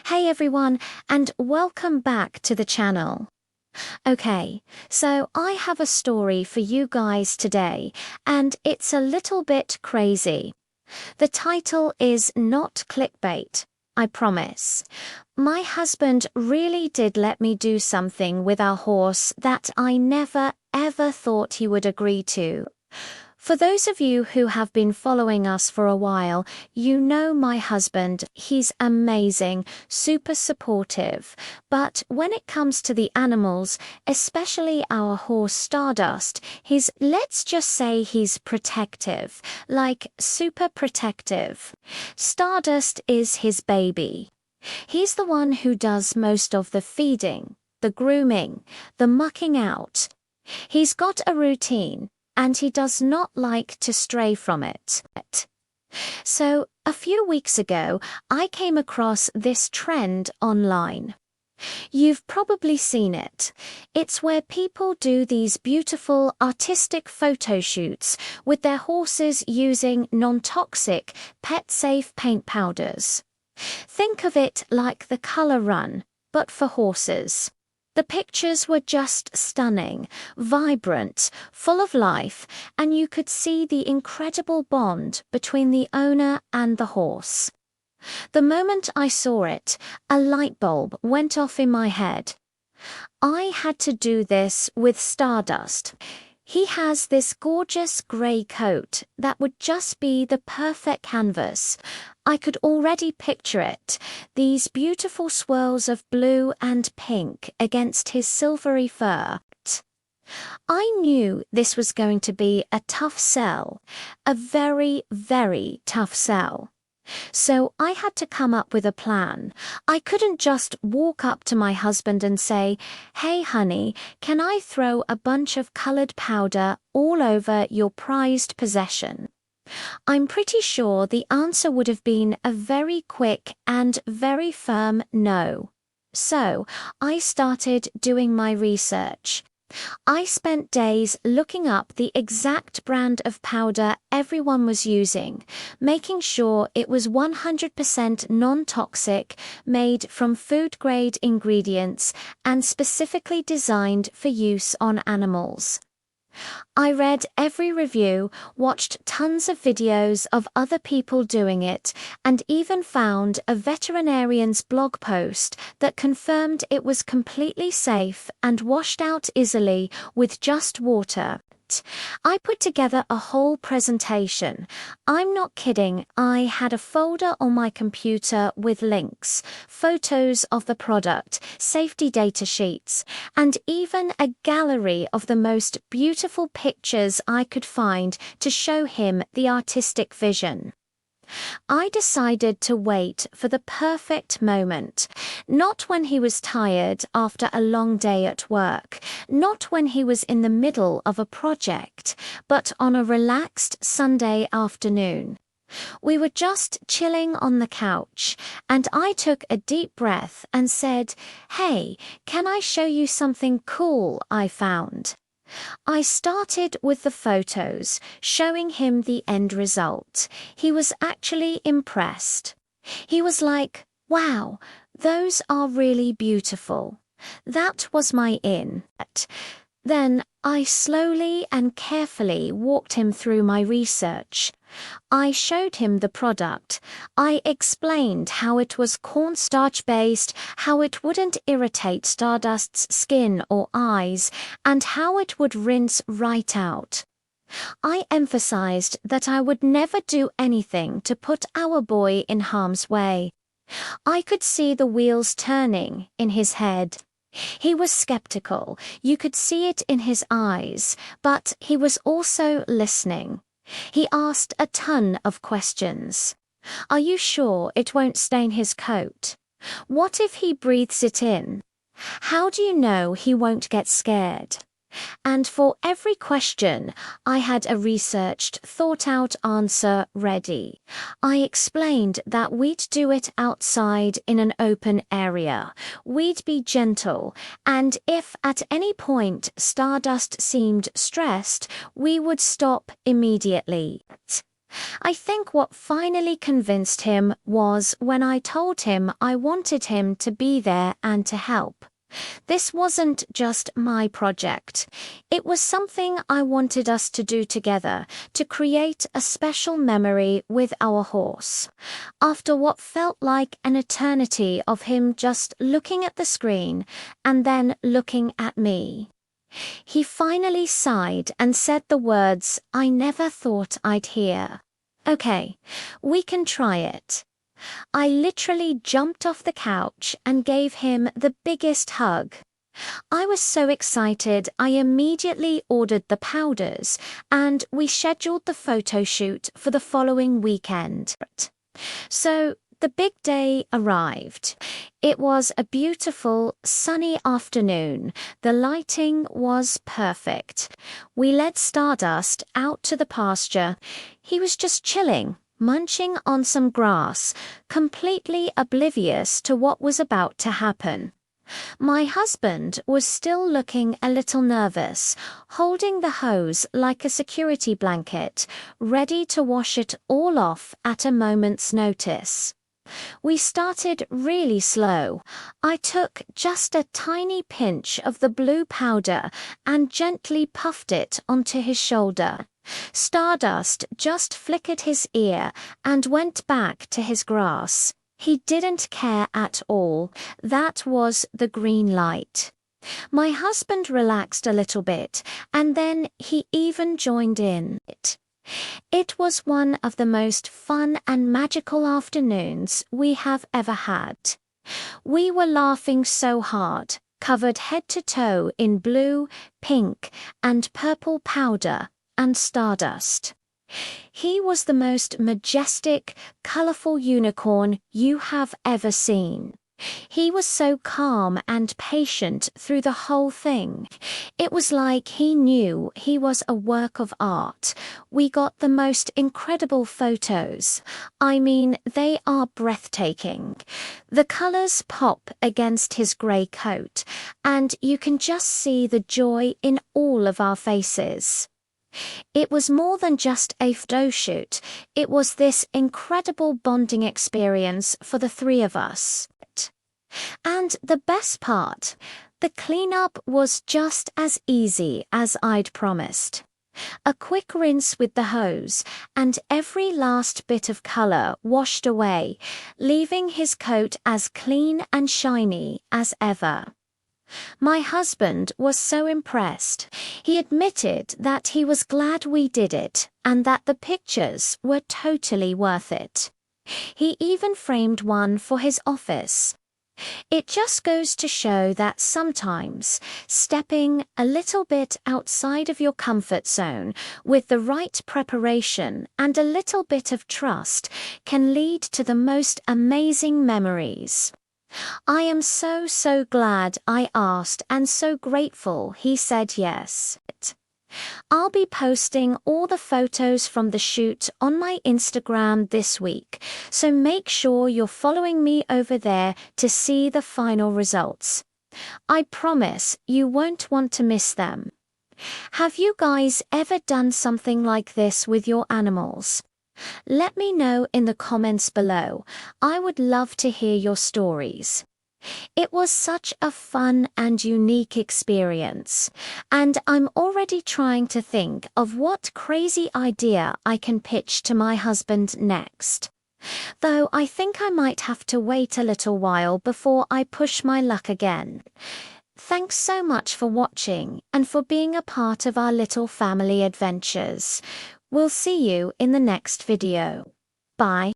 Hey everyone, and welcome back to the channel. Okay, so I have a story for you guys today, and it's a little bit crazy. The title is not clickbait, I promise. My husband really did let me do something with our horse that I never ever thought he would agree to. For those of you who have been following us for a while, you know my husband, he's amazing, super supportive. But when it comes to the animals, especially our horse Stardust, let's just say he's protective, like super protective. Stardust is his baby. He's the one who does most of the feeding, the grooming, the mucking out. He's got a routine, and he does not like to stray from it. So, a few weeks ago, I came across this trend online. You've probably seen it. It's where people do these beautiful artistic photo shoots with their horses using non-toxic, pet-safe paint powders. Think of it like the color run, but for horses. The pictures were just stunning, vibrant, full of life, and you could see the incredible bond between the owner and the horse. The moment I saw it, a light bulb went off in my head. I had to do this with Stardust. He has this gorgeous grey coat that would just be the perfect canvas. I could already picture it, these beautiful swirls of blue and pink against his silvery fur. I knew this was going to be a tough sell, a very, very tough sell. So I had to come up with a plan. I couldn't just walk up to my husband and say, "Hey honey, can I throw a bunch of colored powder all over your prized possession?" I'm pretty sure the answer would have been a very quick and very firm no. So I started doing my research. I spent days looking up the exact brand of powder everyone was using, making sure it was 100% non-toxic, made from food-grade ingredients, and specifically designed for use on animals. I read every review, watched tons of videos of other people doing it, and even found a veterinarian's blog post that confirmed it was completely safe and washed out easily with just water. I put together a whole presentation. I'm not kidding, I had a folder on my computer with links, photos of the product, safety data sheets, and even a gallery of the most beautiful pictures I could find to show him the artistic vision. I decided to wait for the perfect moment, not when he was tired after a long day at work, not when he was in the middle of a project, but on a relaxed Sunday afternoon. We were just chilling on the couch, and I took a deep breath and said, "Hey, can I show you something cool I found?" I started with the photos, showing him the end result. He was actually impressed. He was like, "Wow, those are really beautiful." That was my in. Then I slowly and carefully walked him through my research. I showed him the product. I explained how it was cornstarch based, how it wouldn't irritate Stardust's skin or eyes, and how it would rinse right out. I emphasized that I would never do anything to put our boy in harm's way. I could see the wheels turning in his head. He was skeptical, you could see it in his eyes, but he was also listening. He asked a ton of questions. Are you sure it won't stain his coat? What if he breathes it in? How do you know he won't get scared? And for every question, I had a researched, thought-out answer ready. I explained that we'd do it outside in an open area. We'd be gentle, and if at any point Stardust seemed stressed, we would stop immediately. I think what finally convinced him was when I told him I wanted him to be there and to help. This wasn't just my project. It was something I wanted us to do together to create a special memory with our horse. After what felt like an eternity of him just looking at the screen and then looking at me, he finally sighed and said the words I never thought I'd hear. Okay, we can try it. I literally jumped off the couch and gave him the biggest hug. I was so excited I immediately ordered the powders and we scheduled the photo shoot for the following weekend. So the big day arrived. It was a beautiful, sunny afternoon. The lighting was perfect. We led Stardust out to the pasture. He was just chilling, munching on some grass, completely oblivious to what was about to happen. My husband was still looking a little nervous, holding the hose like a security blanket, ready to wash it all off at a moment's notice. We started really slow. I took just a tiny pinch of the blue powder and gently puffed it onto his shoulder. Stardust just flickered his ear and went back to his grass. He didn't care at all. That was the green light. My husband relaxed a little bit, and then he even joined in. It was one of the most fun and magical afternoons we have ever had. We were laughing so hard, covered head to toe in blue, pink, and purple powder and stardust. He was the most majestic, colorful unicorn you have ever seen. He was so calm and patient through the whole thing. It was like he knew he was a work of art. We got the most incredible photos. I mean, they are breathtaking. The colors pop against his gray coat, and you can just see the joy in all of our faces. It was more than just a photo shoot. It was this incredible bonding experience for the three of us. And the best part, the cleanup was just as easy as I'd promised. A quick rinse with the hose, and every last bit of color washed away, leaving his coat as clean and shiny as ever. My husband was so impressed. He admitted that he was glad we did it and that the pictures were totally worth it. He even framed one for his office. It just goes to show that sometimes stepping a little bit outside of your comfort zone with the right preparation and a little bit of trust can lead to the most amazing memories. I am so glad I asked and so grateful he said yes. I'll be posting all the photos from the shoot on my Instagram this week, so make sure you're following me over there to see the final results. I promise you won't want to miss them. Have you guys ever done something like this with your animals? Let me know in the comments below. I would love to hear your stories. It was such a fun and unique experience, and I'm already trying to think of what crazy idea I can pitch to my husband next. Though I think I might have to wait a little while before I push my luck again. Thanks so much for watching and for being a part of our little family adventures. We'll see you in the next video. Bye.